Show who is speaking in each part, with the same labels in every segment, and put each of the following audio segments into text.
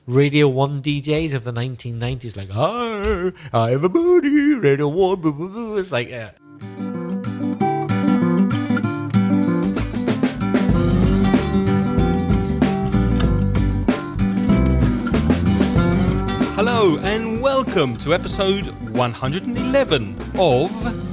Speaker 1: Radio 1 DJs of the 1990s, like, hi, I have a booty, Radio 1, boo, boo, boo. It's like, yeah.
Speaker 2: Hello and welcome to episode 111 of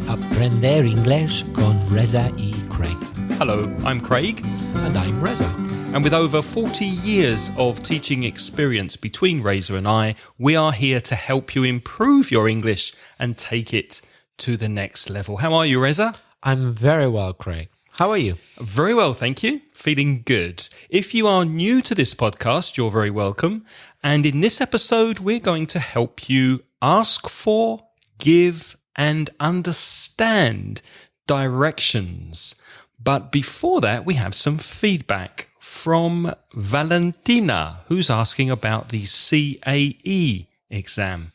Speaker 1: Aprender Inglés con Reza y Craig.
Speaker 2: Hello, I'm Craig.
Speaker 1: And I'm Reza.
Speaker 2: And with over 40 years of teaching experience between Reza and I, we are here to help you improve your English and take it to the next level. How are you, Reza?
Speaker 1: I'm very well, Craig. How are you?
Speaker 2: Very well, thank you. Feeling good. If you are new to this podcast, you're very welcome. And in this episode, we're going to help you ask for, give, and understand directions. But before that, we have some feedback from Valentina, who's asking about the CAE exam.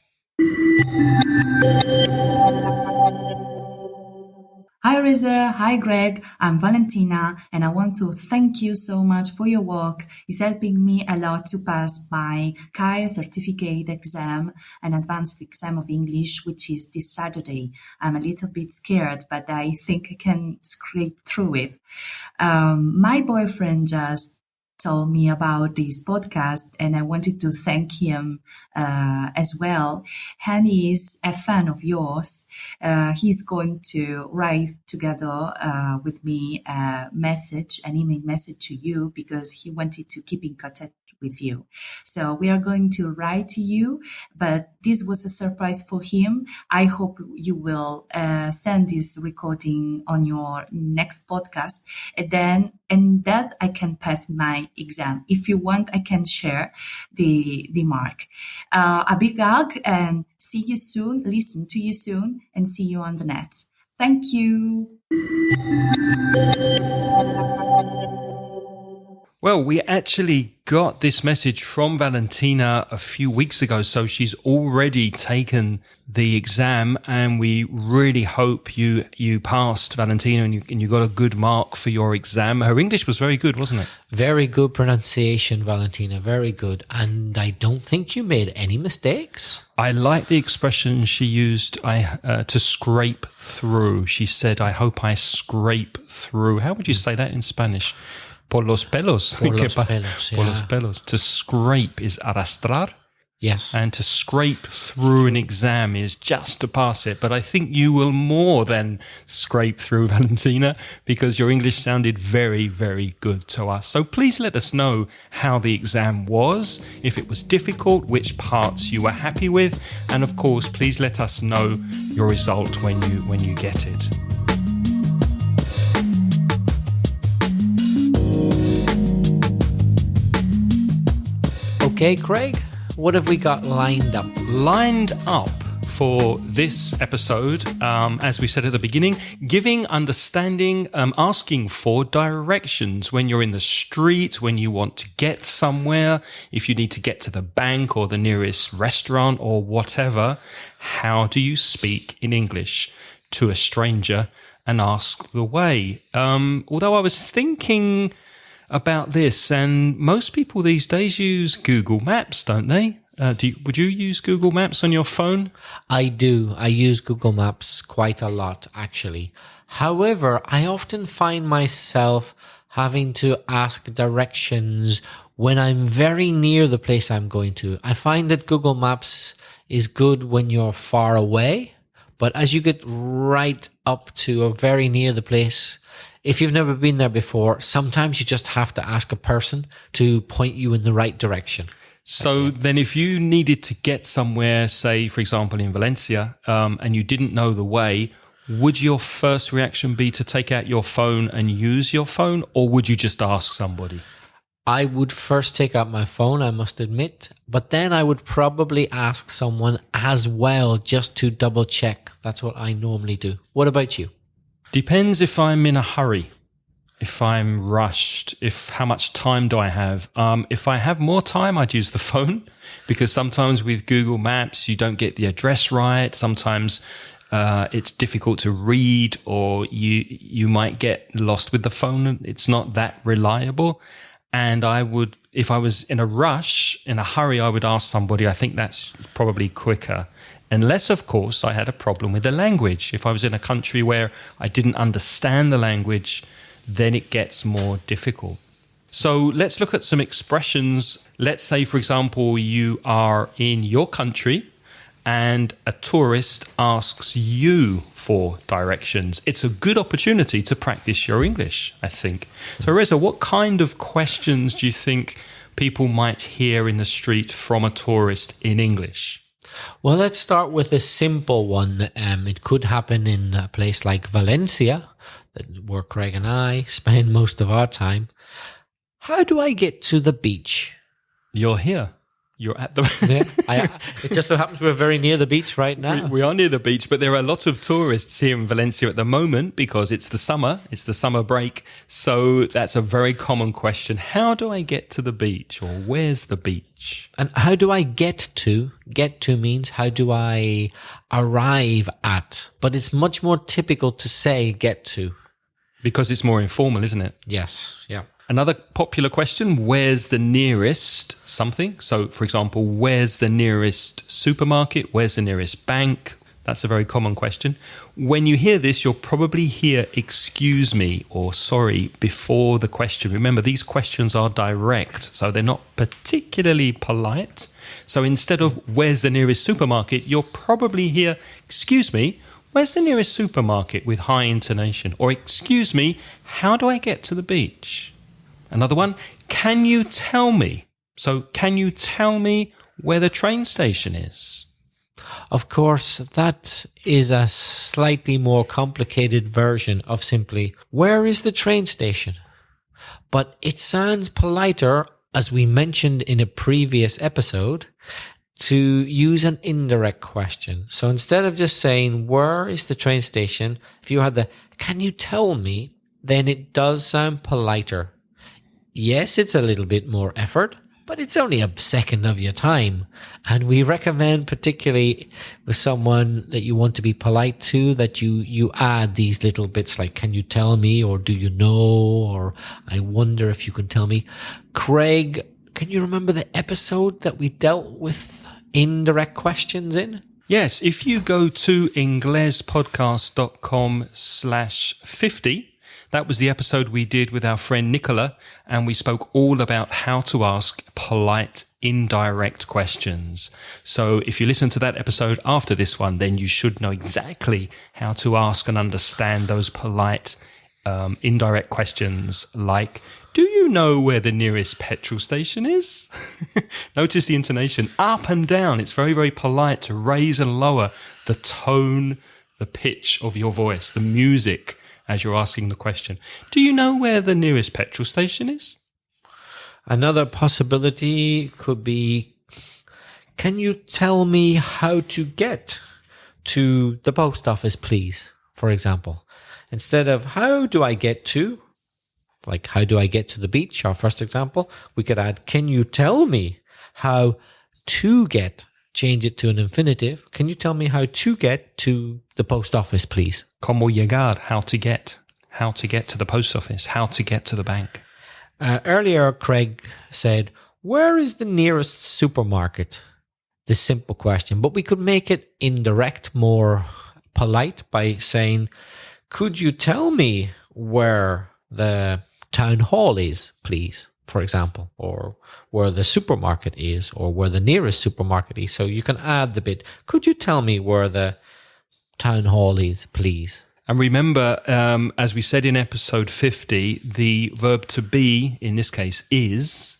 Speaker 3: Hi Reza, hi Greg, I'm Valentina and I want to thank you so much for your work. It's helping me a lot to pass my CAE certificate exam, an advanced exam of English, which is this Saturday. I'm a little bit scared, but I think I can scrape through it. My boyfriend just told me about this podcast and I wanted to thank him as well. And he is a fan of yours. He's going to write together with me an email message to you because he wanted to keep in contact with you. So we are going to write to you, but this was a surprise for him. I hope you will send this recording on your next podcast, and that I can pass my exam. If you want, I can share the mark. A big hug and see you soon, listen to you soon, and see you on the net. Thank you.
Speaker 2: Well, we actually got this message from Valentina a few weeks ago, so she's already taken the exam, and we really hope you passed, Valentina, and you got a good mark for your exam. Her English was very good, wasn't it?
Speaker 1: Very good pronunciation, Valentina, very good. And I don't think you made any mistakes.
Speaker 2: I like the expression she used to scrape through. She said, I hope I scrape through. How would you say that in Spanish? Por los pelos.
Speaker 1: Por los pelos, yeah.
Speaker 2: Por los pelos. To scrape is arrastrar.
Speaker 1: Yes.
Speaker 2: And to scrape through an exam is just to pass it. But I think you will more than scrape through, Valentina, because your English sounded very, very good to us. So please let us know how the exam was, if it was difficult, which parts you were happy with. And of course, please let us know your result when you get it.
Speaker 1: Okay, Craig, what have we got lined up?
Speaker 2: Lined up for this episode, as we said at the beginning, giving, understanding, asking for directions when you're in the street, when you want to get somewhere, if you need to get to the bank or the nearest restaurant or whatever. How do you speak in English to a stranger and ask the way? Although I was thinking about this, and most people these days use Google Maps, don't they? Would you use Google Maps on your phone?
Speaker 1: I do. I use Google Maps quite a lot, actually. However, I often find myself having to ask directions when I'm very near the place I'm going to. I find that Google Maps is good when you're far away, but as you get right up to or very near the place, if you've never been there before, sometimes you just have to ask a person to point you in the right direction.
Speaker 2: So then if you needed to get somewhere, say, for example, in Valencia, and you didn't know the way, would your first reaction be to take out your phone and use your phone, or would you just ask somebody?
Speaker 1: I would first take out my phone, I must admit, but then I would probably ask someone as well just to double check. That's what I normally do. What about you?
Speaker 2: Depends if I'm in a hurry, if I'm rushed, how much time do I have. If I have more time, I'd use the phone, because sometimes with Google Maps, you don't get the address right. Sometimes it's difficult to read, or you might get lost with the phone. It's not that reliable. And if I was in a rush, in a hurry, I would ask somebody. I think that's probably quicker. Unless, of course, I had a problem with the language. If I was in a country where I didn't understand the language, then it gets more difficult. So let's look at some expressions. Let's say, for example, you are in your country and a tourist asks you for directions. It's a good opportunity to practice your English, I think. So, Reza, what kind of questions do you think people might hear in the street from a tourist in English?
Speaker 1: Well, let's start with a simple one. It could happen in a place like Valencia, where Craig and I spend most of our time. How do I get to the beach?
Speaker 2: You're here. You're at the...
Speaker 1: It just so happens we're very near the beach right now.
Speaker 2: We are near the beach, but there are a lot of tourists here in Valencia at the moment because it's the summer break. So that's a very common question. How do I get to the beach, or where's the beach?
Speaker 1: And how do I get to? Get to means how do I arrive at? But it's much more typical to say get to.
Speaker 2: Because it's more informal, isn't it?
Speaker 1: Yes, yeah.
Speaker 2: Another popular question, where's the nearest something? So, for example, where's the nearest supermarket? Where's the nearest bank? That's a very common question. When you hear this, you'll probably hear excuse me or sorry before the question. Remember, these questions are direct, so they're not particularly polite. So instead of where's the nearest supermarket, you'll probably hear, excuse me, where's the nearest supermarket, with high intonation? Or excuse me, how do I get to the beach? Another one, can you tell me? So, can you tell me where the train station is?
Speaker 1: Of course, that is a slightly more complicated version of simply, where is the train station? But it sounds politer, as we mentioned in a previous episode, to use an indirect question. So instead of just saying, where is the train station? If you had the, can you tell me? Then it does sound politer. Yes, it's a little bit more effort, but it's only a second of your time. And we recommend, particularly with someone that you want to be polite to, that you add these little bits like, can you tell me? Or do you know? Or I wonder if you can tell me. Craig, can you remember the episode that we dealt with indirect questions in?
Speaker 2: Yes, if you go to inglespodcast.com/50, that was the episode we did with our friend Nicola, and we spoke all about how to ask polite, indirect questions. So if you listen to that episode after this one, then you should know exactly how to ask and understand those polite, indirect questions like, do you know where the nearest petrol station is? Notice the intonation, up and down. It's very, very polite to raise and lower the tone, the pitch of your voice, the music, as you're asking the question. Do you know where the nearest petrol station is?
Speaker 1: Another possibility could be, can you tell me how to get to the post office, please? For example, instead of how do I get to, like how do I get to the beach, our first example, we could add, can you tell me how to get, change it to an infinitive. Can you tell me how to get to the post office, please?
Speaker 2: Como llegar, how to get to the post office, how to get to the bank.
Speaker 1: Earlier, Craig said, where is the nearest supermarket? This simple question, but we could make it indirect, more polite by saying, could you tell me where the town hall is, please? For example, or where the supermarket is, or where the nearest supermarket is. So you can add the bit, could you tell me where the town hall is, please?
Speaker 2: And remember, as we said in episode 50, the verb to be, in this case, is,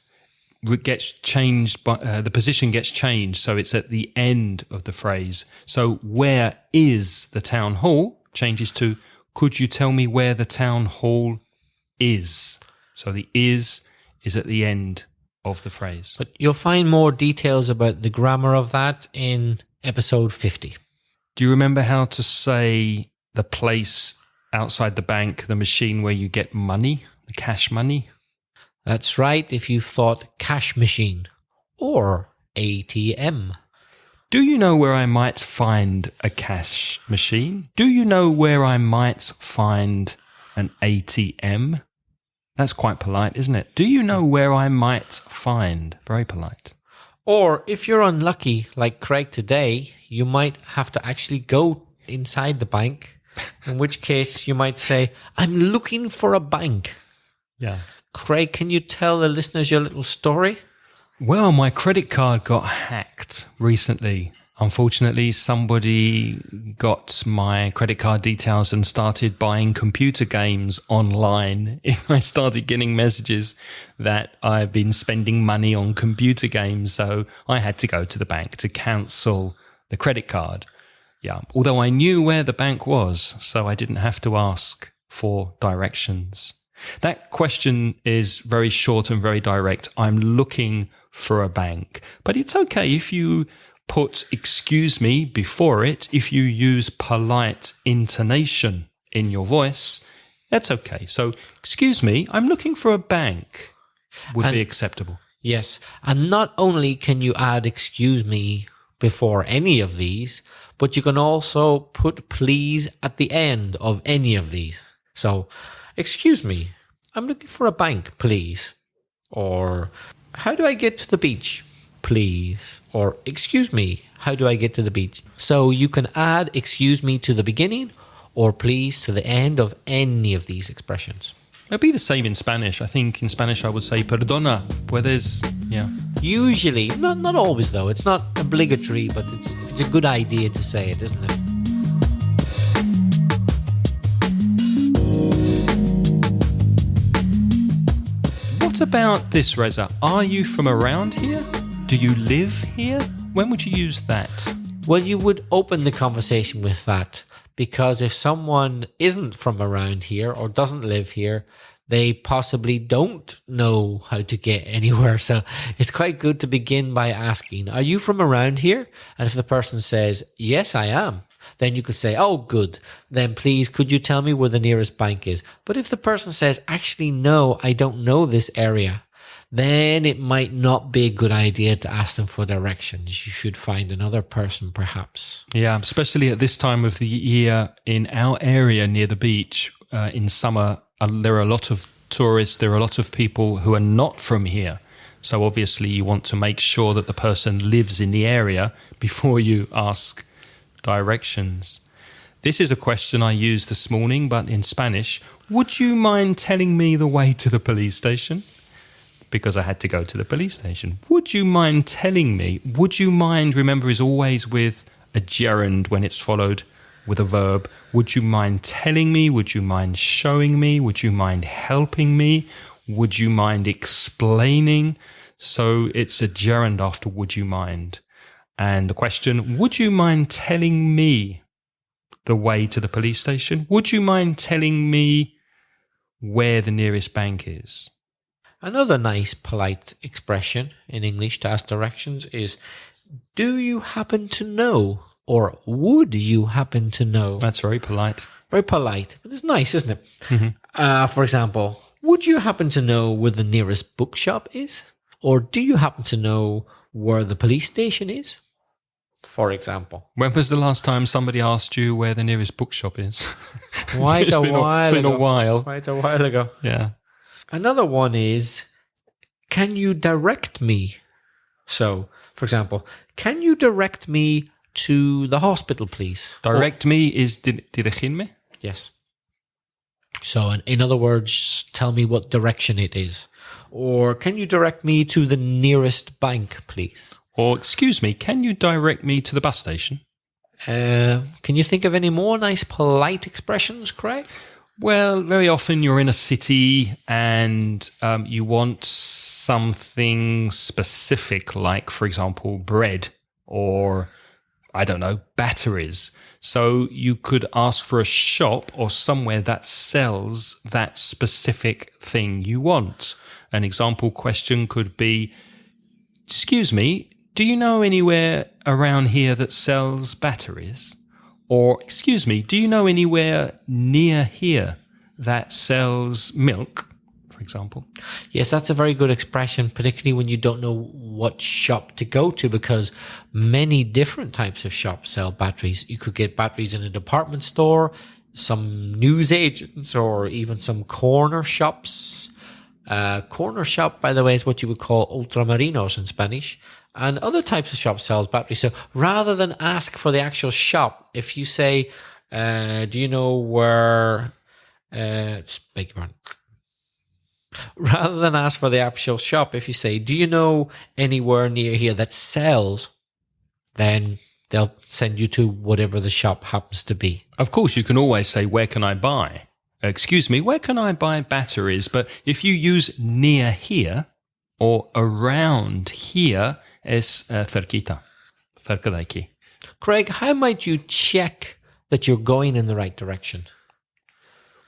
Speaker 2: gets changed, the position gets changed, so it's at the end of the phrase. So where is the town hall changes to, could you tell me where the town hall is? So the is at the end of the phrase.
Speaker 1: But you'll find more details about the grammar of that in episode 50.
Speaker 2: Do you remember how to say the place outside the bank, the machine where you get money, the cash money?
Speaker 1: That's right, if you thought cash machine or ATM.
Speaker 2: Do you know where I might find a cash machine? Do you know where I might find an ATM? That's quite polite, isn't it? Do you know where I might find? Very polite.
Speaker 1: Or if you're unlucky, like Craig today, you might have to actually go inside the bank, in which case you might say, I'm looking for a bank.
Speaker 2: Yeah.
Speaker 1: Craig, can you tell the listeners your little story?
Speaker 2: Well, my credit card got hacked recently. Unfortunately, somebody got my credit card details and started buying computer games online. I started getting messages that I've been spending money on computer games, so I had to go to the bank to cancel the credit card. Yeah, although I knew where the bank was, so I didn't have to ask for directions. That question is very short and very direct. I'm looking for a bank. But it's okay if you put excuse me before it. If you use polite intonation in your voice, that's okay. So, excuse me, I'm looking for a bank would be acceptable.
Speaker 1: Yes. And not only can you add excuse me before any of these, but you can also put please at the end of any of these. So, excuse me, I'm looking for a bank, please. Or, how do I get to the beach, please? Or, excuse me, how do I get to the beach? So you can add excuse me to the beginning or please to the end of any of these expressions.
Speaker 2: It'd be the same in Spanish. I think in Spanish I would say perdona, puedes, yeah.
Speaker 1: Usually, not always though. It's not obligatory, but it's a good idea to say it, isn't it?
Speaker 2: What about this, Reza? Are you from around here? Do you live here? When would you use that?
Speaker 1: Well, you would open the conversation with that, because if someone isn't from around here or doesn't live here, they possibly don't know how to get anywhere. So it's quite good to begin by asking, are you from around here? And if the person says, yes, I am, then you could say, oh, good. Then please, could you tell me where the nearest bank is? But if the person says, actually, no, I don't know this area, then it might not be a good idea to ask them for directions. You should find another person, perhaps.
Speaker 2: Yeah, especially at this time of the year in our area near the beach in summer, there are a lot of tourists. There are a lot of people who are not from here. So obviously you want to make sure that the person lives in the area before you ask directions. This is a question I used this morning, but in Spanish. Would you mind telling me the way to the police station? Because I had to go to the police station. Would you mind telling me? Would you mind, remember, is always with a gerund when it's followed with a verb. Would you mind telling me? Would you mind showing me? Would you mind helping me? Would you mind explaining? So it's a gerund after would you mind. And the question, would you mind telling me the way to the police station? Would you mind telling me where the nearest bank is?
Speaker 1: Another nice polite expression in English to ask directions is, do you happen to know? Or would you happen to know?
Speaker 2: That's very polite.
Speaker 1: Very polite, but it's nice, isn't it? Mm-hmm. For example, would you happen to know where the nearest bookshop is? Or do you happen to know where the police station is? For example.
Speaker 2: When was the last time somebody asked you where the nearest bookshop is?
Speaker 1: Quite a while ago.
Speaker 2: It's been a while.
Speaker 1: Quite a while ago.
Speaker 2: Yeah.
Speaker 1: Another one is, can you direct me? So, for example, can you direct me to the hospital, please?
Speaker 2: Direct me is dirigirme?
Speaker 1: Yes. So, in other words, tell me what direction it is. Or, can you direct me to the nearest bank, please?
Speaker 2: Or, excuse me, can you direct me to the bus station?
Speaker 1: Can you think of any more nice, polite expressions, Craig?
Speaker 2: Well, very often you're in a city and you want something specific, like, for example, bread or, I don't know, batteries. So you could ask for a shop or somewhere that sells that specific thing you want. An example question could be, excuse me, do you know anywhere around here that sells batteries? Or, excuse me, do you know anywhere near here that sells milk, for example?
Speaker 1: Yes, that's a very good expression, particularly when you don't know what shop to go to, because many different types of shops sell batteries. You could get batteries in a department store, some newsagents, or even some corner shops. Corner shop, by the way, is what you would call ultramarinos in Spanish. And other types of shops sells batteries. So rather than ask for the actual shop, if you say, do you know where... just beg your pardon. Rather than ask for the actual shop, if you say, do you know anywhere near here that sells, then they'll send you to whatever the shop happens to be.
Speaker 2: Of course, you can always say, where can I buy? Excuse me, where can I buy batteries? But if you use near here or around here, es cerquita, cerca de aquí.
Speaker 1: Craig, how might you check that you're going in the right direction?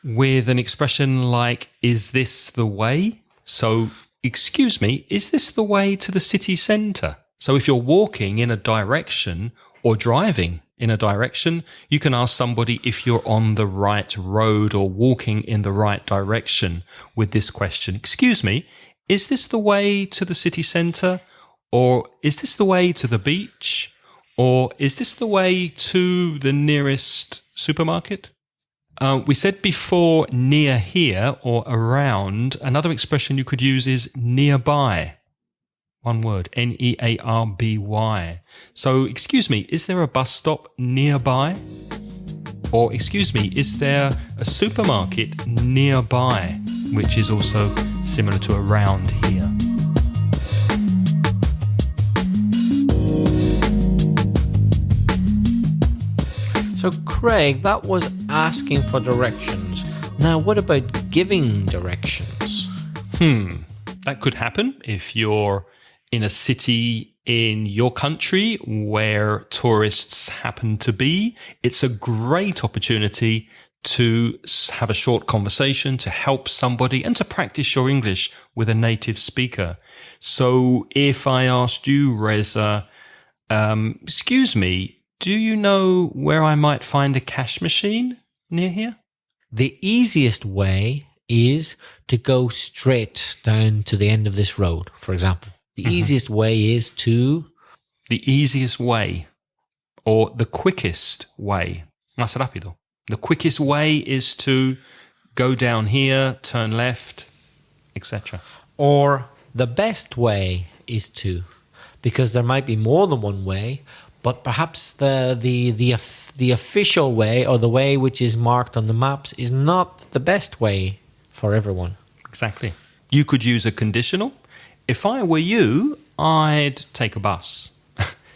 Speaker 2: With an expression like, is this the way? So, excuse me, is this the way to the city centre? So if you're walking in a direction or driving in a direction, you can ask somebody if you're on the right road or walking in the right direction with this question. Excuse me, is this the way to the city centre? Or is this the way to the beach? Or is this the way to the nearest supermarket? We said before near here or around. Another expression you could use is nearby. One word, Nearby. So, excuse me, is there a bus stop nearby? Or, excuse me, is there a supermarket nearby? Which is also similar to around here.
Speaker 1: So, Craig, that was asking for directions. Now, what about giving directions?
Speaker 2: That could happen if you're in a city in your country where tourists happen to be. It's a great opportunity to have a short conversation, to help somebody, and to practice your English with a native speaker. So if I asked you, Reza, excuse me, do you know where I might find a cash machine near here?
Speaker 1: The easiest way is to go straight down to the end of this road, for example. The easiest way is to...
Speaker 2: The easiest way, or the quickest way. Más rápido. The quickest way is to go down here, turn left, etc.
Speaker 1: Or the best way is to, because there might be more than one way, but perhaps the official way, or the way which is marked on the maps, is not the best way for everyone.
Speaker 2: Exactly. You could use a conditional. If I were you, I'd take a bus.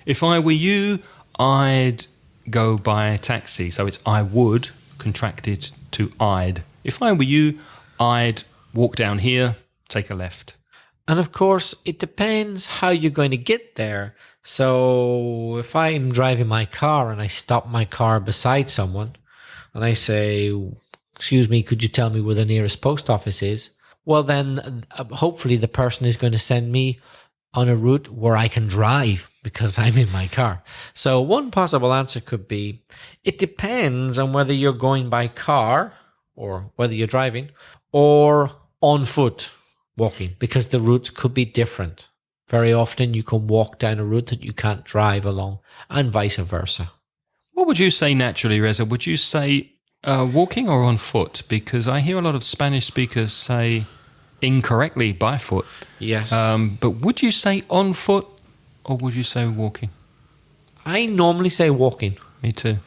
Speaker 2: If I were you, I'd go by a taxi. So it's I would contracted to I'd. If I were you, I'd walk down here, take a left.
Speaker 1: And of course, it depends how you're going to get there. So if I'm driving my car and I stop my car beside someone and I say, excuse me, could you tell me where the nearest post office is? Well, then hopefully the person is going to send me on a route where I can drive because I'm in my car. So one possible answer could be, it depends on whether you're going by car or whether you're driving or on foot walking, because the routes could be different. Very often you can walk down a route that you can't drive along, and vice versa.
Speaker 2: What would you say naturally, Reza? Would you say walking or on foot? Because I hear a lot of Spanish speakers say incorrectly by foot.
Speaker 1: Yes.
Speaker 2: But would you say on foot or would you say walking?
Speaker 1: I normally say walking.
Speaker 2: Me too.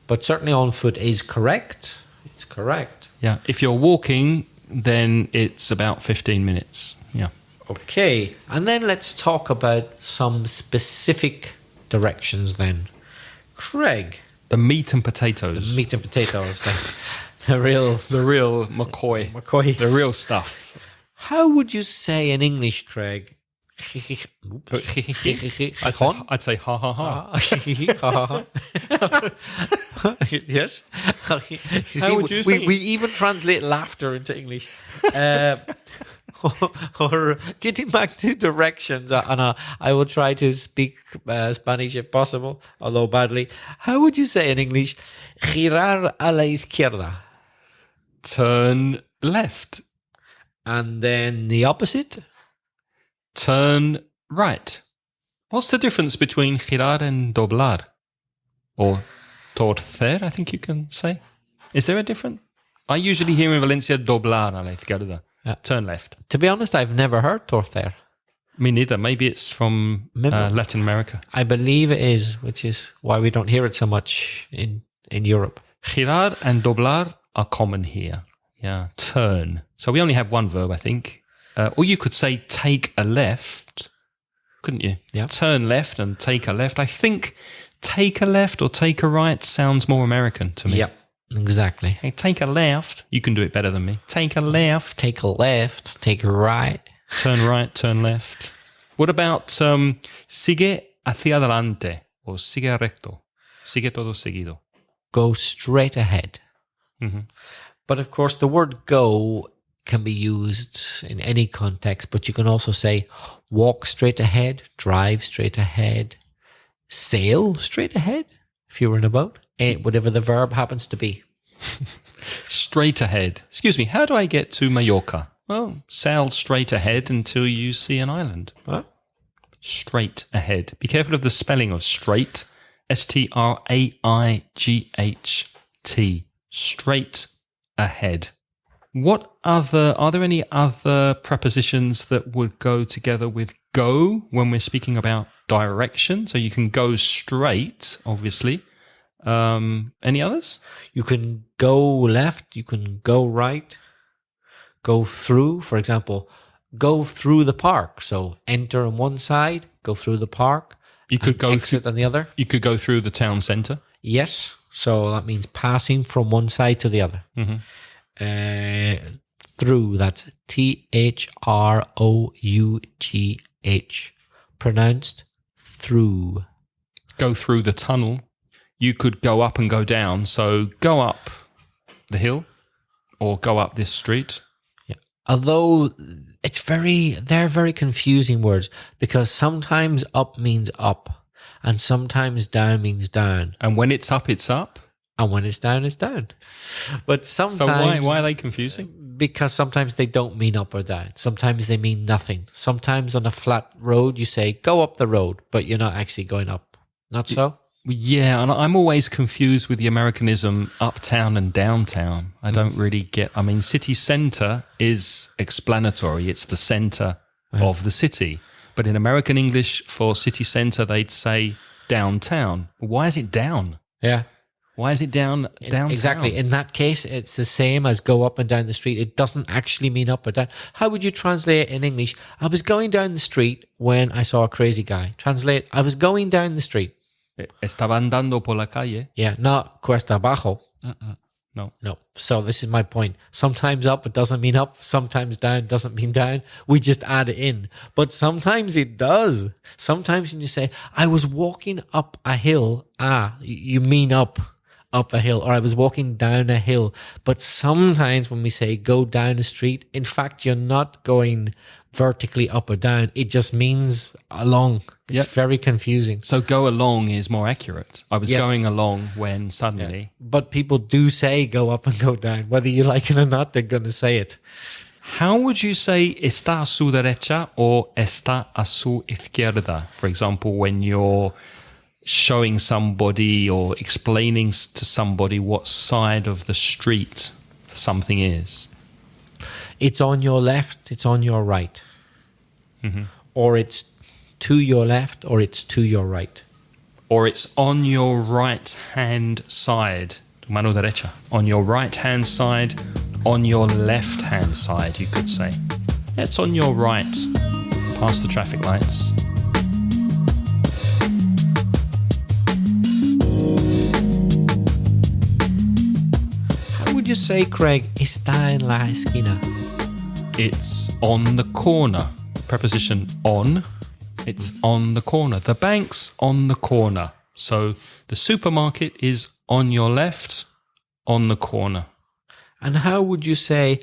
Speaker 1: But certainly on foot is correct. It's correct.
Speaker 2: Yeah. If you're walking, then it's about 15 minutes. Yeah.
Speaker 1: Okay. And then let's talk about some specific directions then. Craig.
Speaker 2: The meat and potatoes.
Speaker 1: Meat and potatoes. The real
Speaker 2: McCoy.
Speaker 1: McCoy.
Speaker 2: The real stuff.
Speaker 1: How would you say in English, Craig?
Speaker 2: I'd say ha ha ha.
Speaker 1: Yes.
Speaker 2: How would you say?
Speaker 1: We even translate laughter into English. Or getting back to directions, and I will try to speak Spanish if possible, although badly. How would you say in English, girar a la izquierda?
Speaker 2: Turn left.
Speaker 1: And then the opposite?
Speaker 2: Turn right. What's the difference between girar and doblar? Or torcer, I think you can say. Is there a difference? I usually hear in Valencia doblar a la izquierda. Turn left.
Speaker 1: To be honest, I've never heard torcer.
Speaker 2: Me neither. Maybe it's from Latin America.
Speaker 1: I believe it is, which is why we don't hear it so much in Europe.
Speaker 2: Girar and doblar are common here. Yeah, turn. So we only have one verb, I think. Or you could say take a left, couldn't you?
Speaker 1: Yeah.
Speaker 2: Turn left and take a left. I think take a left or take a right sounds more American to me.
Speaker 1: Yep, exactly.
Speaker 2: Hey, take a left. You can do it better than me. Take a left.
Speaker 1: Take a left, take a right.
Speaker 2: Turn right, turn left. What about sigue hacia adelante or sigue recto? Sigue todo seguido.
Speaker 1: Go straight ahead.
Speaker 2: Mm-hmm.
Speaker 1: But of course, the word go can be used in any context, but you can also say walk straight ahead, drive straight ahead, sail straight ahead, if you were in a boat, whatever the verb happens to be.
Speaker 2: Straight ahead. Excuse me, how do I get to Mallorca? Well, sail straight ahead until you see an island.
Speaker 1: What?
Speaker 2: Straight ahead. Be careful of the spelling of straight. S-T-R-A-I-G-H-T. Straight ahead. Are there any other prepositions that would go together with go when we're speaking about direction? So you can go straight, obviously. Any others?
Speaker 1: You can go left, you can go right, go through, for example, go through the park. So enter on one side, go through the park.
Speaker 2: You could go
Speaker 1: exit on the other.
Speaker 2: You could go through the town centre.
Speaker 1: Yes. So that means passing from one side to the other.
Speaker 2: Mm-hmm.
Speaker 1: Through, that's T-H-R-O-U-G-H. Pronounced through.
Speaker 2: Go through the tunnel. You could go up and go down. So go up the hill or go up this street.
Speaker 1: Yeah. Although they're very confusing words because sometimes up means up and sometimes down means down.
Speaker 2: And when it's up, it's up.
Speaker 1: And when it's down, it's down. But sometimes...
Speaker 2: So why are they confusing?
Speaker 1: Because sometimes they don't mean up or down. Sometimes they mean nothing. Sometimes on a flat road, you say, go up the road, but you're not actually going up. Not so?
Speaker 2: Yeah, and I'm always confused with the Americanism uptown and downtown. I don't really get... I mean, city centre is explanatory. It's the centre of the city. But in American English, for city centre, they'd say downtown. Why is it down?
Speaker 1: Yeah.
Speaker 2: Why is it downtown?
Speaker 1: Exactly. In that case, it's the same as go up and down the street. It doesn't actually mean up or down. How would you translate it in English? I was going down the street when I saw a crazy guy. Translate, I was going down the street.
Speaker 2: Estaba andando por la calle.
Speaker 1: Yeah, not cuesta abajo.
Speaker 2: No.
Speaker 1: So this is my point. Sometimes up, it doesn't mean up. Sometimes down doesn't mean down. We just add it in. But sometimes it does. Sometimes when you say, I was walking up a hill, you mean up a hill, or I was walking down a hill. But sometimes when we say go down a street, in fact, you're not going vertically up or down. It just means along. It's very confusing.
Speaker 2: So go along is more accurate. I was going along when suddenly...
Speaker 1: Yeah. But people do say go up and go down. Whether you like it or not, they're going to say it.
Speaker 2: How would you say está a su derecha or está a su izquierda? For example, when you're showing somebody or explaining to somebody what side of the street something is.
Speaker 1: It's on your left, it's on your right.
Speaker 2: Mm-hmm.
Speaker 1: Or it's to your left, or it's to your right.
Speaker 2: Or it's on your right-hand side, mano derecha. On your right-hand side, on your left-hand side, you could say. It's on your right, past the traffic lights.
Speaker 1: How would you say, Craig, está en la esquina?
Speaker 2: It's on the corner. Preposition on. It's on the corner. The bank's on the corner. So the supermarket is on your left, on the corner.
Speaker 1: And how would you say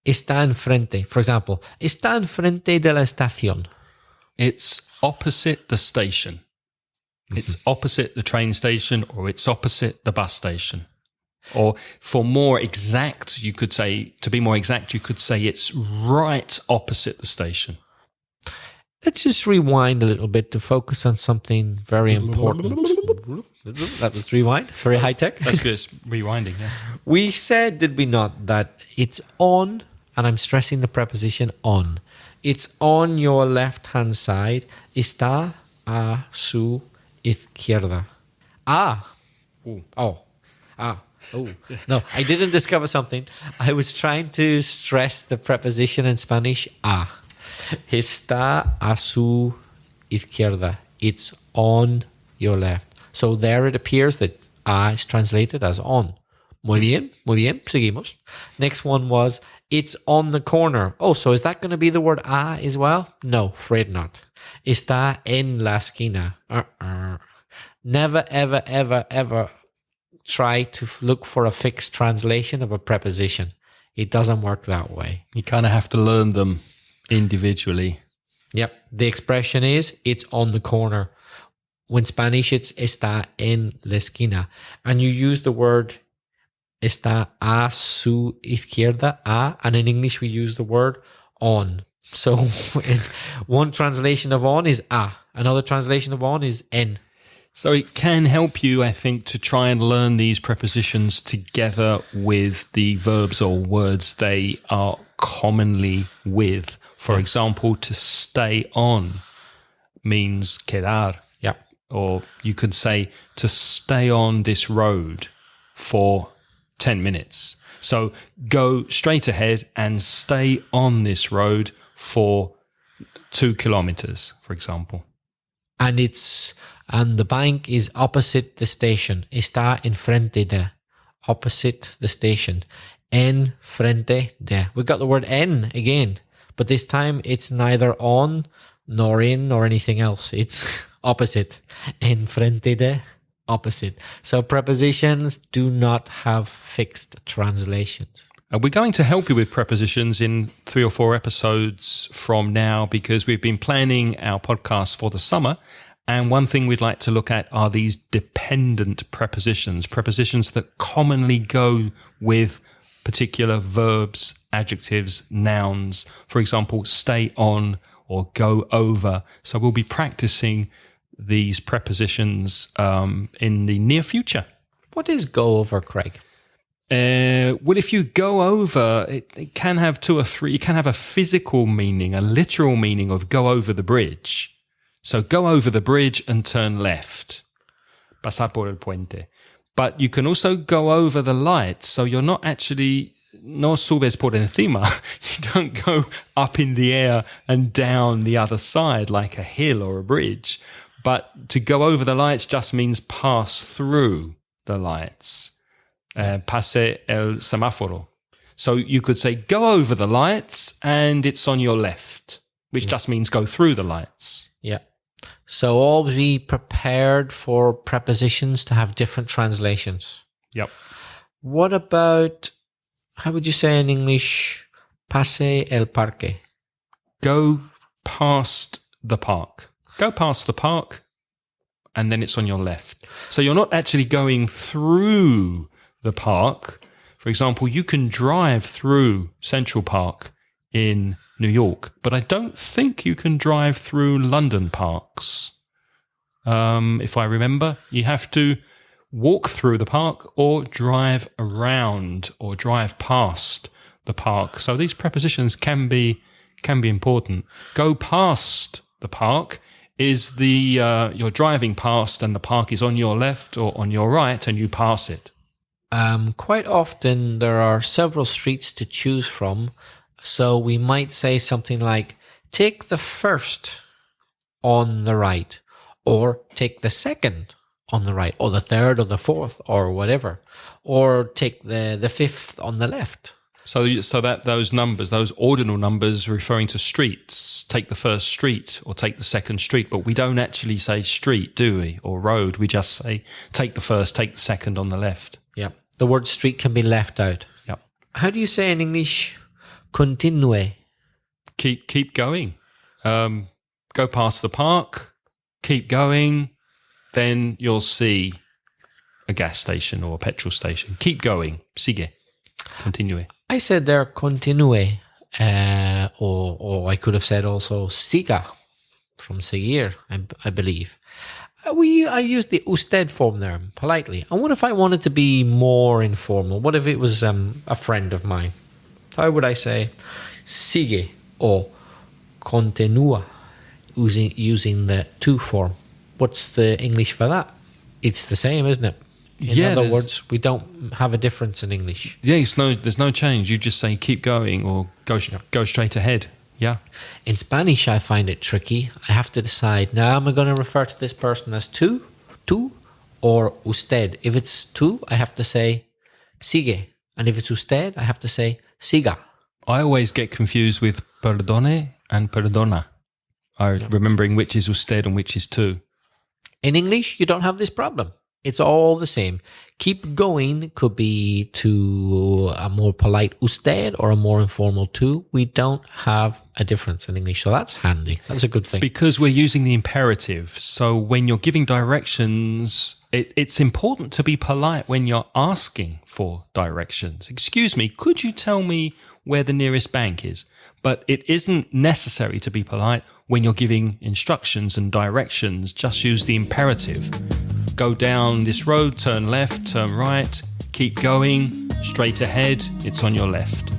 Speaker 1: está enfrente? For example, está enfrente de la estación.
Speaker 2: It's opposite the station. It's opposite the train station, or it's opposite the bus station. Or for more exact, you could say, to be more exact, you could say it's right opposite the station.
Speaker 1: Let's just rewind a little bit to focus on something very important. That was rewind, very high tech.
Speaker 2: That's just rewinding, yeah.
Speaker 1: We said, did we not, that it's on and I'm stressing the preposition on. It's on your left-hand side. Está a su izquierda. Ah.
Speaker 2: Ooh.
Speaker 1: Oh. Ah. Oh. No, I didn't discover something. I was trying to stress the preposition in Spanish, a. Está a su izquierda. It's on your left. So there it appears that a is translated as on. Muy bien, seguimos. Next one was, it's on the corner. Oh, so is that going to be the word a as well? No, afraid not. Está en la esquina. Never, ever, ever, ever try to look for a fixed translation of a preposition. It doesn't work that way.
Speaker 2: You kind of have to learn them individually.
Speaker 1: Yep. The expression is, it's on the corner. When Spanish, it's está en la esquina. And you use the word está a su izquierda, a, and in English we use the word on. So one translation of on is a, another translation of on is en.
Speaker 2: So it can help you, I think, to try and learn these prepositions together with the verbs or words they are commonly with. For example, to stay on means quedar.
Speaker 1: Yeah.
Speaker 2: Or you could say to stay on this road for 10 minutes. So go straight ahead and stay on this road for 2 kilometers, for example.
Speaker 1: And the bank is opposite the station. Está enfrente de. Opposite the station. En frente de. We got the word en again, but this time it's neither on nor in nor anything else. It's opposite. En frente de. Opposite. So prepositions do not have fixed translations.
Speaker 2: We're going to help you with prepositions in 3 or 4 episodes from now because we've been planning our podcast for the summer. And one thing we'd like to look at are these dependent prepositions, prepositions that commonly go with particular verbs, adjectives, nouns. For example, stay on or go over. So we'll be practicing these prepositions in the near future.
Speaker 1: What is go over, Craig?
Speaker 2: Well, if you go over, it can have 2 or 3. It can have a physical meaning, a literal meaning of go over the bridge. So go over the bridge and turn left. Pasar por el puente. But you can also go over the lights. So you're not actually, no subes por encima. You don't go up in the air and down the other side like a hill or a bridge. But to go over the lights just means pass through the lights. Pase el semáforo. So you could say go over the lights and it's on your left, which just means go through the lights.
Speaker 1: Yeah. So always be prepared for prepositions to have different translations.
Speaker 2: Yep.
Speaker 1: What about, how would you say in English, pase el parque?
Speaker 2: Go past the park. Go past the park and then it's on your left. So you're not actually going through the park. For example, you can drive through Central Park in New York, but I don't think you can drive through London parks. If I remember, you have to walk through the park or drive around or drive past the park. So these prepositions can be important. Go past the park is you're driving past and the park is on your left or on your right and you pass it.
Speaker 1: Quite often there are several streets to choose from. So we might say something like, take the first on the right, or take the second on the right, or the third or the fourth, or whatever, or take the fifth on the left.
Speaker 2: So that those numbers, those ordinal numbers referring to streets, take the first street or take the second street, but we don't actually say street, do we? Or road. We just say take the first, take the second on the left.
Speaker 1: Yeah. The word street can be left out.
Speaker 2: Yeah.
Speaker 1: How do you say in English, continue?
Speaker 2: Keep going. Go past the park, keep going, then you'll see a gas station or a petrol station. Keep going. Sigue. Continue.
Speaker 1: I said there continue, or I could have said also siga, from seguir, I believe. I used the usted form there politely. And what if I wanted to be more informal? What if it was a friend of mine? How would I say sigue or continúa using the to form? What's the English for that? It's the same, isn't it? In other words, we don't have a difference in English.
Speaker 2: Yeah, there's no change. You just say keep going or go straight ahead. Yeah.
Speaker 1: In Spanish, I find it tricky. I have to decide, now am I going to refer to this person as tú, or usted? If it's tú, I have to say sigue. And if it's usted, I have to say siga.
Speaker 2: I always get confused with perdone and perdona. Remembering which is usted and which is tú.
Speaker 1: In English, you don't have this problem. It's all the same. Keep going could be to a more polite usted or a more informal tú. We don't have a difference in English, so that's handy. That's a good thing.
Speaker 2: Because we're using the imperative. So when you're giving directions, it's important to be polite when you're asking for directions. Excuse me, could you tell me where the nearest bank is? But it isn't necessary to be polite when you're giving instructions and directions. Just use the imperative. Go down this road, turn left, turn right, keep going, straight ahead, it's on your left.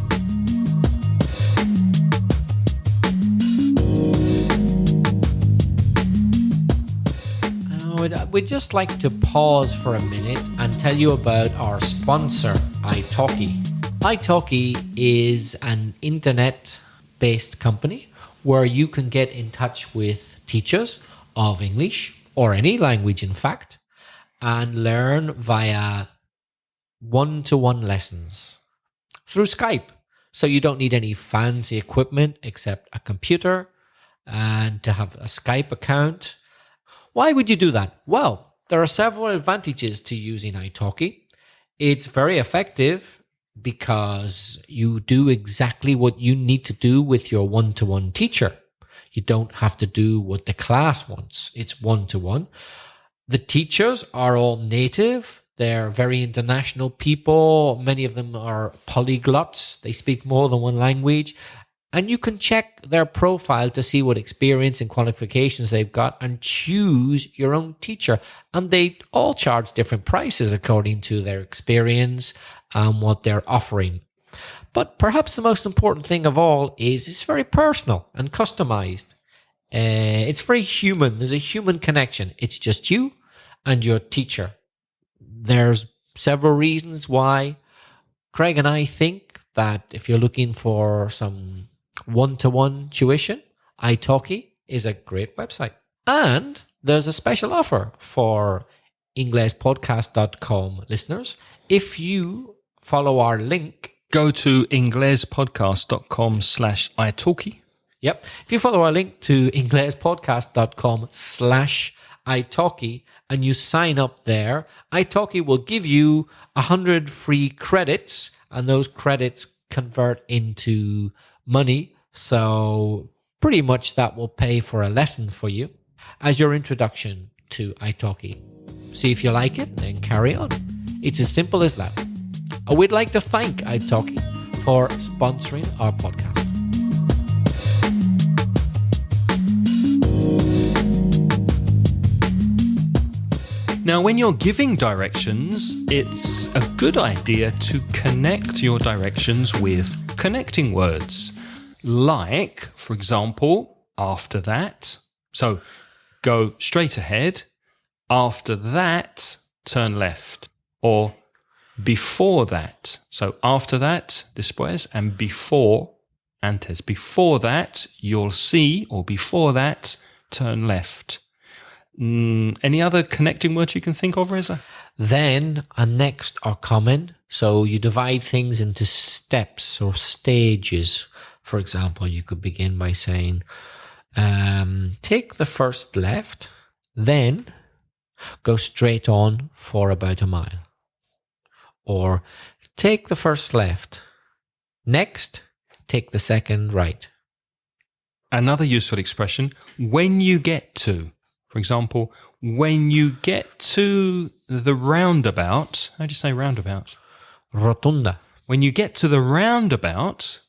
Speaker 1: We'd just like to pause for a minute and tell you about our sponsor, italki. italki is an internet-based company where you can get in touch with teachers of English, or any language in fact, and learn via one-to-one lessons through Skype. So you don't need any fancy equipment except a computer and to have a Skype account. Why would you do that? Well, there are several advantages to using italki. It's very effective because you do exactly what you need to do with your one-to-one teacher. You don't have to do what the class wants. It's one-to-one. The teachers are all native. They're very international people. Many of them are polyglots. They speak more than one language. And you can check their profile to see what experience and qualifications they've got and choose your own teacher. And they all charge different prices according to their experience and what they're offering. But perhaps the most important thing of all is it's very personal and customized. It's very human. There's a human connection. It's just you and your teacher. There's several reasons why Craig and I think that if you're looking for some one-to-one tuition, italki is a great website. And there's a special offer for inglespodcast.com listeners. If you follow our link,
Speaker 2: go to inglespodcast.com/italki.
Speaker 1: Yep. If you follow our link to inglespodcast.com/italki and you sign up there, italki will give you 100 free credits, and those credits convert into money. So pretty much that will pay for a lesson for you as your introduction to italki. See if you like it, then carry on. It's as simple as that. We'd like to thank italki for sponsoring our podcast.
Speaker 2: Now, when you're giving directions, it's a good idea to connect your directions with connecting words. Like, for example, after that. So, go straight ahead. After that, turn left. Or before that. So, after that, después, and before, antes. Before that, you'll see, or before that, turn left. Any other connecting words you can think of, Reza?
Speaker 1: Then and next are common. So you divide things into steps or stages. For example, you could begin by saying, take the first left, then go straight on for about a mile. Or take the first left, next take the second right.
Speaker 2: Another useful expression, when you get to. For example, when you get to the roundabout, how do you say roundabout?
Speaker 1: Rotunda.
Speaker 2: When you get to the roundabout,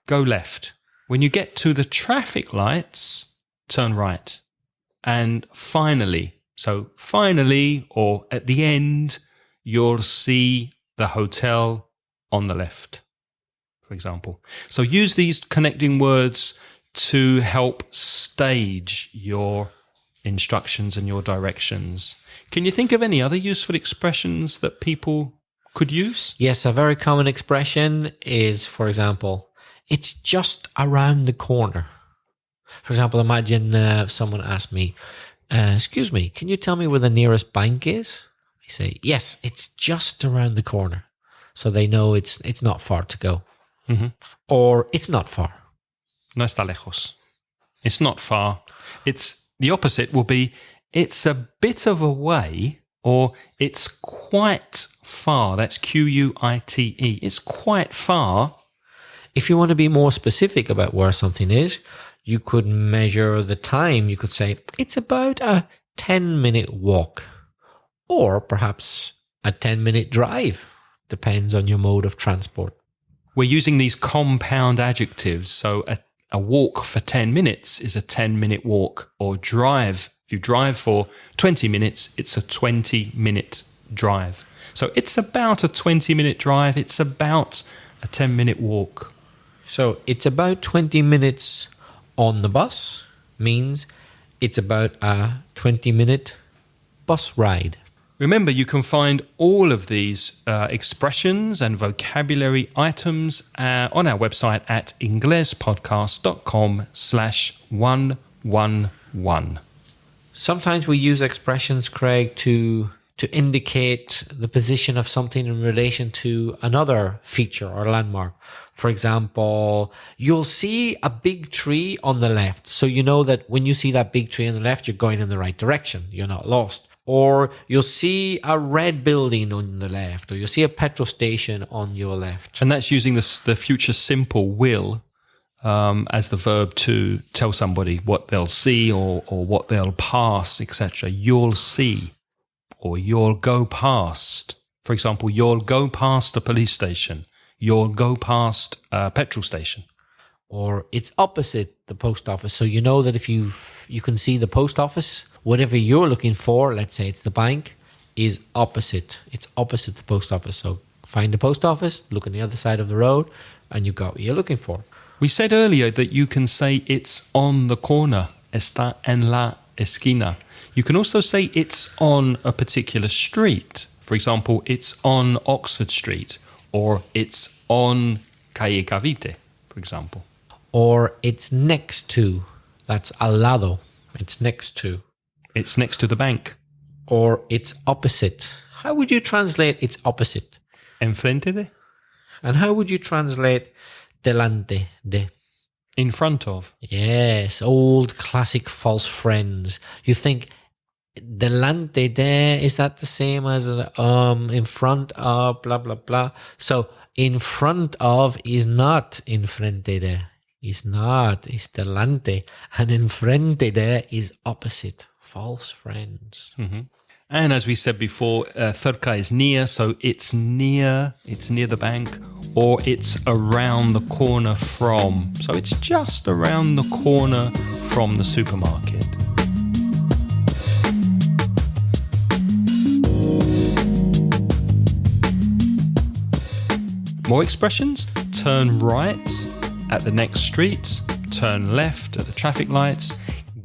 Speaker 2: go left. When you get to the traffic lights, turn right. And finally, so finally or at the end, you'll see the hotel on the left, for for example. So use these connecting words to help stage your instructions and your directions. Can you think of any other useful expressions that people could use?
Speaker 1: Yes, a very common expression is, for example, it's just around the corner. For example, imagine someone asked me, excuse me, can you tell me where the nearest bank is? I say, yes, it's just around the corner. So they know it's not far to go.
Speaker 2: Mm-hmm.
Speaker 1: Or it's not far.
Speaker 2: No está lejos. It's not far. It's the opposite will be it's a bit of a way, or it's quite far. That's Quite. It's quite far.
Speaker 1: If you want to be more specific about where something is, you could measure the time. You could say it's about a 10-minute walk, or perhaps a 10-minute drive. Depends on your mode of transport.
Speaker 2: We're using these compound adjectives. So a walk for 10 minutes is a 10-minute walk, or drive. If you drive for 20 minutes, it's a 20-minute drive. So it's about a 20-minute drive. It's about a 10-minute walk.
Speaker 1: So it's about 20 minutes on the bus means it's about a 20-minute bus ride.
Speaker 2: Remember, you can find all of these expressions and vocabulary items on our website at inglespodcast.com/111.
Speaker 1: Sometimes we use expressions, Craig, to indicate the position of something in relation to another feature or landmark. For example, you'll see a big tree on the left. So you know that when you see that big tree on the left, you're going in the right direction. You're not lost. Or you'll see a red building on the left, or you'll see a petrol station on your left.
Speaker 2: And that's using the future simple will as the verb to tell somebody what they'll see or what they'll pass, etc. You'll see, or you'll go past. For example, you'll go past a police station. You'll go past a petrol station.
Speaker 1: Or it's opposite the post office. So you know that if you can see the post office, whatever you're looking for, let's say it's the bank, is opposite. It's opposite the post office. So find the post office, look on the other side of the road, and you got what you're looking for.
Speaker 2: We said earlier that you can say it's on the corner. Está en la esquina. You can also say it's on a particular street. For example, it's on Oxford Street, or it's on Calle Cavite, for example.
Speaker 1: Or it's next to. That's al lado. It's next to.
Speaker 2: It's next to the bank.
Speaker 1: Or it's opposite. How would you translate it's opposite?
Speaker 2: Enfrente de?
Speaker 1: And how would you translate delante de?
Speaker 2: In front of.
Speaker 1: Yes, old classic false friends. You think delante de, is that the same as in front of, blah, blah, blah. So in front of is not enfrente de. It's not. It's delante. And enfrente de is opposite. False friends.
Speaker 2: Mm-hmm. And as we said before, cerca is near, so it's near the bank, or it's around the corner from. So it's just around the corner from the supermarket. More expressions. Turn right at the next street. Turn left at the traffic lights.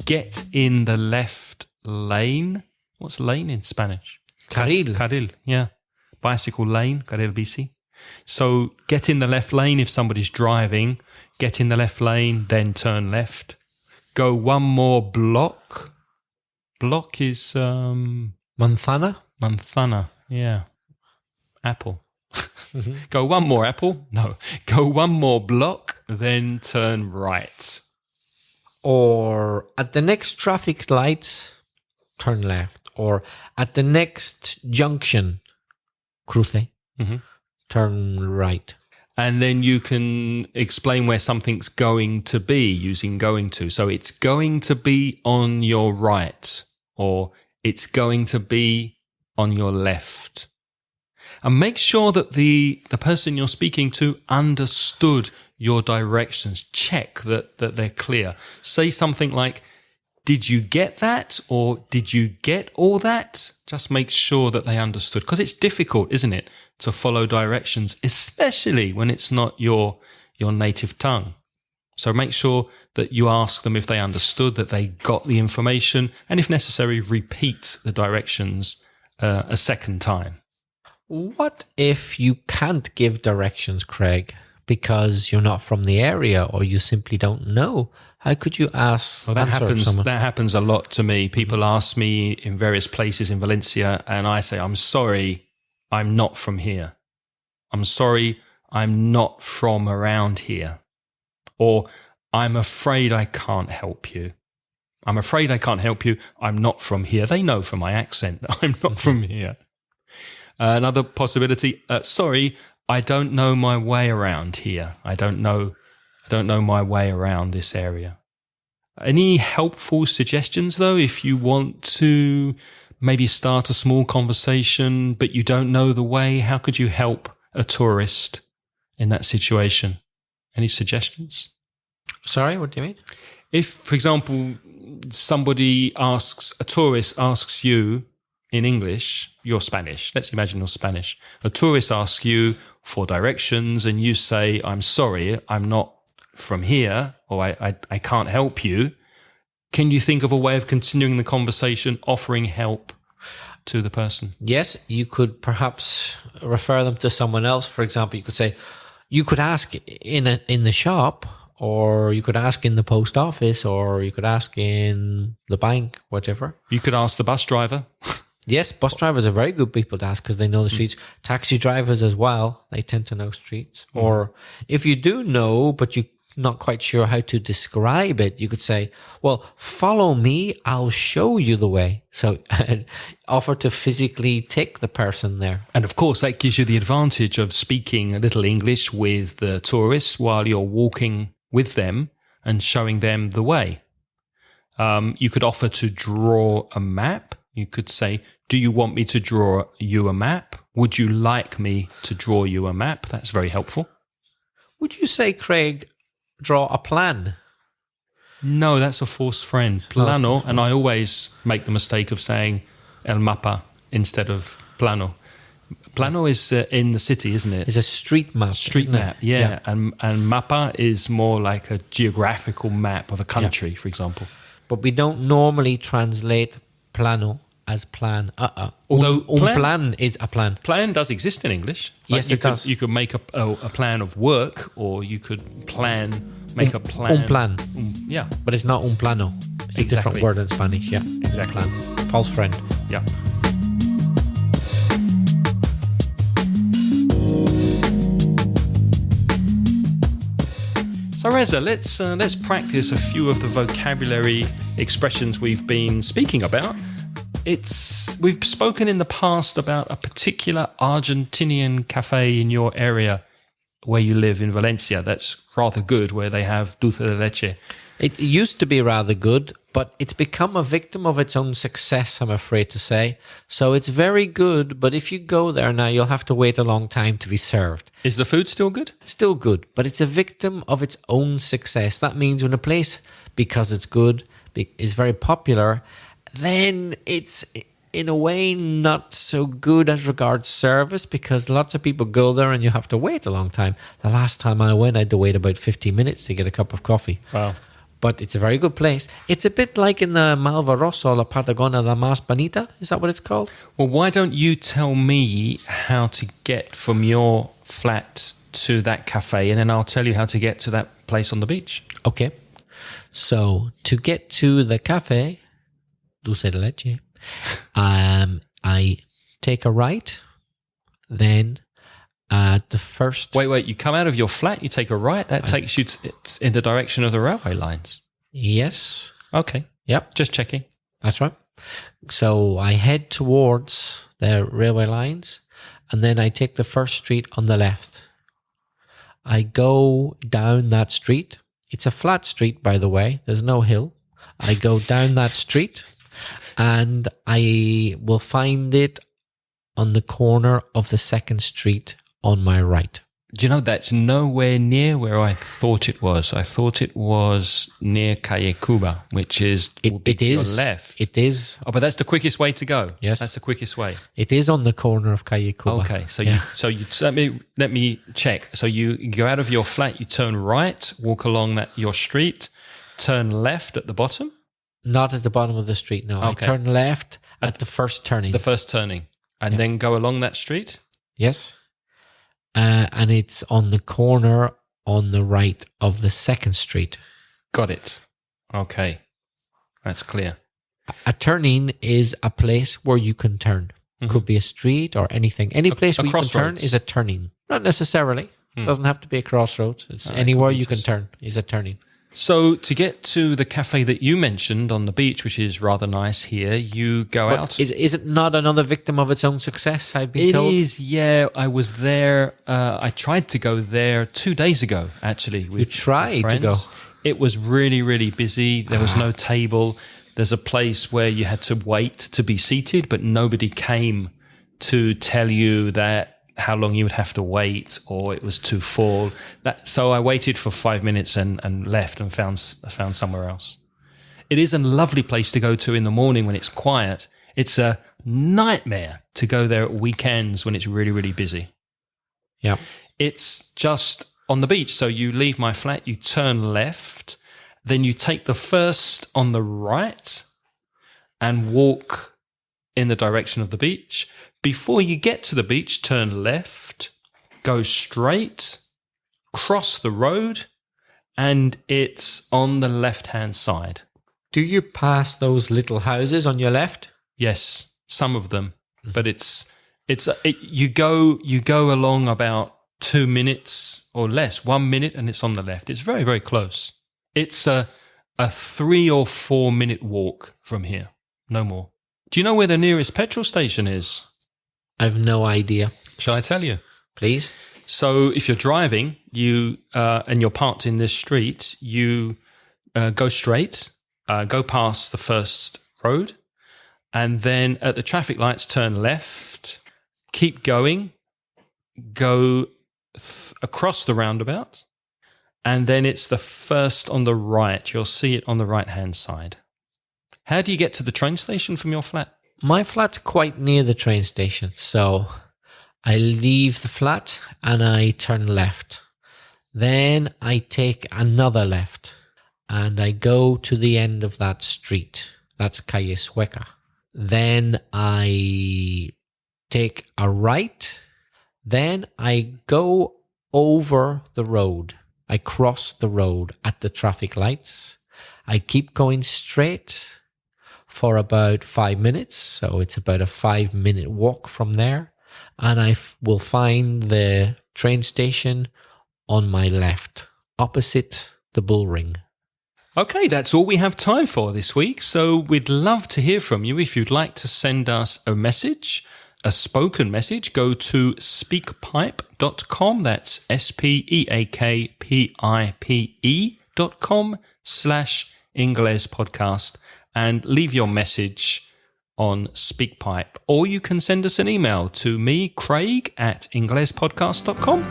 Speaker 2: Get in the left lane. What's lane in Spanish?
Speaker 1: Carril.
Speaker 2: Carril, yeah. Bicycle lane, carril bici. So get in the left lane if somebody's driving. Get in the left lane, then turn left. Go one more block. Block is...
Speaker 1: Manzana?
Speaker 2: Manzana, yeah. Apple. Mm-hmm. Go one more apple. No. Go one more block, then turn right.
Speaker 1: Or at the next traffic lights, turn left. Or at the next junction, cruce,
Speaker 2: mm-hmm.
Speaker 1: turn right.
Speaker 2: And then you can explain where something's going to be using going to. So it's going to be on your right, or it's going to be on your left. And make sure that the person you're speaking to understood your directions. Check that they're clear. Say something like, did you get that? Or did you get all that? Just make sure that they understood. Because it's difficult, isn't it, to follow directions, especially when it's not your native tongue. So make sure that you ask them if they understood, that they got the information, and if necessary, repeat the directions a second time.
Speaker 1: What if you can't give directions, Craig, because you're not from the area or you simply don't know? How could you ask?
Speaker 2: Well, that happens.
Speaker 1: Someone?
Speaker 2: That happens a lot to me. People ask me in various places in Valencia, and I say, "I'm sorry, I'm not from here. I'm sorry, I'm not from around here." Or, "I'm afraid I can't help you. I'm afraid I can't help you. I'm not from here." They know from my accent that I'm not from here. Another possibility, "Sorry, I don't know my way around here. I don't know my way around this area." Any helpful suggestions, though, if you want to maybe start a small conversation, but you don't know the way? How could you help a tourist in that situation? Any suggestions?
Speaker 1: Sorry, what do you mean?
Speaker 2: If, for example, a tourist asks you in English, you're Spanish. Let's imagine you're Spanish. A tourist asks you for directions and you say, "I'm sorry, I'm not from here," or I can't help you. Can you think of a way of continuing the conversation, offering help to the person?
Speaker 1: Yes, you could perhaps refer them to someone else. For example, you could ask in the shop, or you could ask in the post office, or you could ask in the bank, whatever.
Speaker 2: You could ask the bus driver.
Speaker 1: Yes, bus drivers are very good people to ask because they know the streets. Taxi drivers as well, they tend to know streets. Or if you do know, but you're not quite sure how to describe it, you could say, "Well, follow me, I'll show you the way." So offer to physically take the person there.
Speaker 2: And of course, that gives you the advantage of speaking a little English with the tourists while you're walking with them and showing them the way. You could offer to draw a map. You could say, "Do you want me to draw you a map? Would you like me to draw you a map?" That's very helpful.
Speaker 1: Would you say, Craig, draw a plan?
Speaker 2: No, that's a false friend. Plano, and I always make the mistake of saying el mapa instead of plano. Plano is in the city, isn't it?
Speaker 1: It's a street map.
Speaker 2: Street map, yeah. And mapa is more like a geographical map of a country, for example.
Speaker 1: But we don't normally translate plano as plan.
Speaker 2: Although
Speaker 1: plan is a plan.
Speaker 2: Plan does exist in English.
Speaker 1: Yes, it does.
Speaker 2: You could make a plan of work, or you could make a plan.
Speaker 1: Un plan.
Speaker 2: Yeah.
Speaker 1: But it's not un plano. It's a different word in Spanish, yeah.
Speaker 2: Exactly.
Speaker 1: Plan. False friend.
Speaker 2: Yeah. So Reza, let's practice a few of the vocabulary expressions we've been speaking about. We've spoken in the past about a particular Argentinian cafe in your area where you live in Valencia. That's rather good, where they have dulce de leche.
Speaker 1: It used to be rather good, but it's become a victim of its own success, I'm afraid to say. So it's very good, but if you go there now, you'll have to wait a long time to be served.
Speaker 2: Is the food still good?
Speaker 1: Still good, but it's a victim of its own success. That means when a place, because it's good, is very popular, then it's in a way not so good as regards service, because lots of people go there and you have to wait a long time. The last time I went, I had to wait about 50 minutes to get a cup of coffee.
Speaker 2: Wow.
Speaker 1: But it's a very good place. It's a bit like in the Malvarosa, La Patagonia, La Mas Bonita. Is that what it's called?
Speaker 2: Well, why don't you tell me how to get from your flat to that cafe, and then I'll tell you how to get to that place on the beach.
Speaker 1: Okay. So to get to the cafe, dulce de leche, I take a right, then the first...
Speaker 2: Wait, you come out of your flat, you take a right, that takes you in the direction of the railway lines.
Speaker 1: Yes.
Speaker 2: Okay.
Speaker 1: Yep.
Speaker 2: Just checking.
Speaker 1: That's right. So I head towards the railway lines, and then I take the first street on the left. I go down that street. It's a flat street, by the way. There's no hill. I go down that street, and I will find it on the corner of the second street on my right.
Speaker 2: Do you know, that's nowhere near where I thought it was. I thought it was near Calle Cuba, which is will be
Speaker 1: It
Speaker 2: to your
Speaker 1: is.
Speaker 2: left.
Speaker 1: It is.
Speaker 2: Oh, but that's the quickest way to go.
Speaker 1: Yes.
Speaker 2: That's the quickest way.
Speaker 1: It is on the corner of Calle Cuba.
Speaker 2: Okay, so
Speaker 1: Yeah.
Speaker 2: you let me check. So you go out of your flat, you turn right, walk along your street, turn left at the bottom.
Speaker 1: Not at the bottom of the street, no.
Speaker 2: Okay.
Speaker 1: I turn left at the first turning.
Speaker 2: The first turning, and then go along that street.
Speaker 1: Yes. And it's on the corner on the right of the second street.
Speaker 2: Got it. Okay, that's clear.
Speaker 1: A turning is a place where you can turn. Could be a street or anything. Any place where you can turn
Speaker 2: crossroads.
Speaker 1: is a turning. Not necessarily. Doesn't have to be a crossroads. It's anywhere you can turn is a turning.
Speaker 2: So to get to the cafe that you mentioned on the beach, which is rather nice here, you go out.
Speaker 1: Is it not another victim of its own success, I've been
Speaker 2: It
Speaker 1: told?
Speaker 2: is, yeah. I was there. I tried to go there 2 days ago, actually. With
Speaker 1: tried to
Speaker 2: friends.
Speaker 1: go?
Speaker 2: It was really, really busy. There was no table. There's a place where you had to wait to be seated, but nobody came to tell you that how long you would have to wait, or it was too full. So I waited for 5 minutes and left and found somewhere else. It is a lovely place to go to in the morning when it's quiet. It's a nightmare to go there at weekends when it's really, really busy.
Speaker 1: Yeah.
Speaker 2: It's just on the beach. So you leave my flat, you turn left, then you take the first on the right and walk in the direction of the beach. Before you get to the beach, turn left, go straight, cross the road, and it's on the left-hand side.
Speaker 1: Do you pass those little houses on your left?
Speaker 2: Yes, some of them, but you go along about 2 minutes or less, 1 minute, and it's on the left. It's very, very close. It's a 3 or 4 minute walk from here, no more. Do you know where the nearest petrol station is?
Speaker 1: I've no idea.
Speaker 2: Shall I tell you?
Speaker 1: Please?
Speaker 2: So if you're driving, and you're parked in this street, you go straight, go past the first road, and then at the traffic lights, turn left, keep going, go across the roundabout, and then it's the first on the right. You'll see it on the right-hand side. How do you get to the train station from your flat?
Speaker 1: My flat's quite near the train station, so I leave the flat and I turn left. Then I take another left and I go to the end of that street. That's Calle Sueca. Then I take a right. Then I go over the road. I cross the road at the traffic lights. I keep going straight for about 5 minutes. So it's about a 5-minute walk from there. And I will find the train station on my left, opposite the bull ring.
Speaker 2: Okay, that's all we have time for this week. So we'd love to hear from you. If you'd like to send us a message, a spoken message, go to speakpipe.com. That's speakpipe.com/Ingles podcast. And leave your message on SpeakPipe. Or you can send us an email to me, Craig, at inglespodcast.com.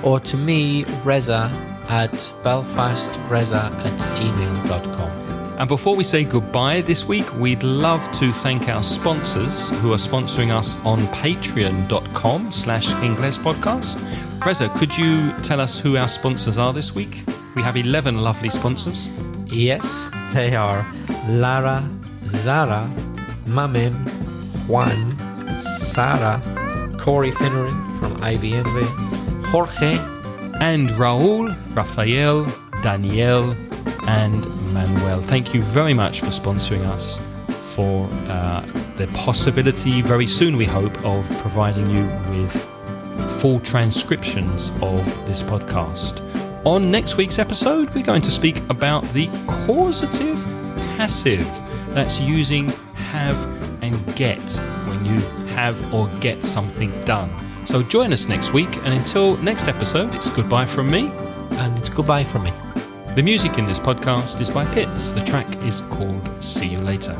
Speaker 1: Or to me, Reza, at belfastreza@gmail.com.
Speaker 2: And before we say goodbye this week, we'd love to thank our sponsors who are sponsoring us on patreon.com/Ingles podcast. Reza, could you tell us who our sponsors are this week? We have 11 lovely sponsors.
Speaker 1: Yes, they are Lara, Zara, Mamen, Juan, Sara, Corey Finneran from IVNV, Jorge,
Speaker 2: and Raul, Rafael, Danielle, and Manuel. Thank you very much for sponsoring us, for the possibility very soon, we hope, of providing you with full transcriptions of this podcast. On next week's episode, we're going to speak about the causative passive. That's using have and get when you have or get something done. So join us next week, and until next episode, it's goodbye from me.
Speaker 1: and it's goodbye from me.
Speaker 2: The music in this podcast is by Pitts. The track is called See You Later.